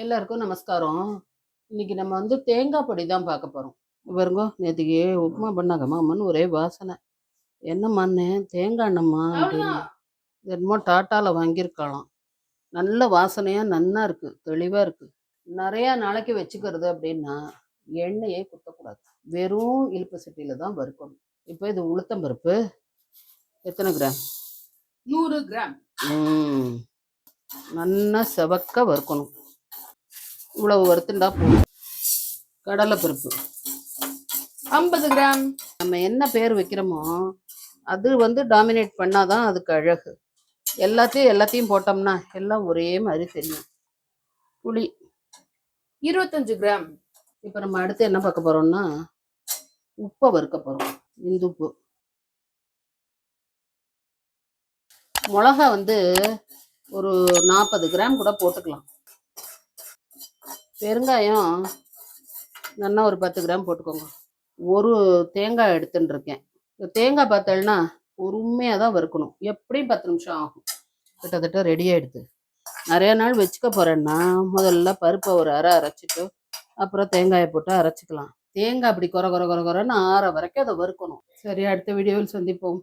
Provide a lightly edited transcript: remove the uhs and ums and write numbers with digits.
எல்லாருக்கும் நமஸ்காரம். இன்னைக்கு நம்ம தேங்காய் பொடி தான் பார்க்க போறோம். பாருங்க, நேற்றுக்கு உப்புமா பண்ணாங்கம்மான்னு ஒரே வாசனை. என்னம்மான்னு தேங்காய் எண்ணெய்மா அப்படின்னு என்னமோ டாட்டாவில் வாங்கியிருக்கலாம். நல்ல வாசனையாக நன்னா இருக்குது, தெளிவாக இருக்குது. நிறையா நாளைக்கு வச்சுக்கிறது அப்படின்னா எண்ணெயே குத்தக்கூடாது. வெறும் இழுப்பு சட்டியில் தான் வறுக்கணும். இப்போ இது உளுத்தம்பருப்பு எத்தனை கிராம்? 100 கிராம். நல்லா செவக்க வறுக்கணும். இவ்வளவு வறுத்துண்டா போதும். கடலைப்பருப்பு 50 கிராம். நம்ம என்ன பேர் வைக்கிறோமோ அது டாமினேட் பண்ணாதான் அதுக்கு அழகு. எல்லாத்தையும் போட்டோம்னா எல்லாம் ஒரே மாதிரி தெரியும். புளி 25 கிராம். இப்போ நம்ம அடுத்து என்ன பார்க்க போறோம்னா உப்பை வறுக்க போறோம். இந்துப்பு. மிளகா ஒரு 40 கிராம் கூட போட்டுக்கலாம். பெருங்காயம் நல்லா ஒரு 10 கிராம் போட்டுக்கோங்க. ஒரு தேங்காய் எடுத்துன்னு இருக்கேன். தேங்காய் பார்த்தேன்னா பொறுமையாக தான் வறுக்கணும். எப்படியும் 10 நிமிஷம் ஆகும். கிட்டத்தட்ட ரெடி ஆகிடுது. நிறைய நாள் வச்சுக்க போகிறேன்னா முதல்ல பருப்பை ஒரு அரைச்சிட்டு அப்புறம் தேங்காயை போட்டு அரைச்சிக்கலாம். தேங்காய் அப்படி குறை குறைன்னு ஆற வரைக்கும் அதை வறுக்கணும். சரி, அடுத்த வீடியோவில் சந்திப்போம்.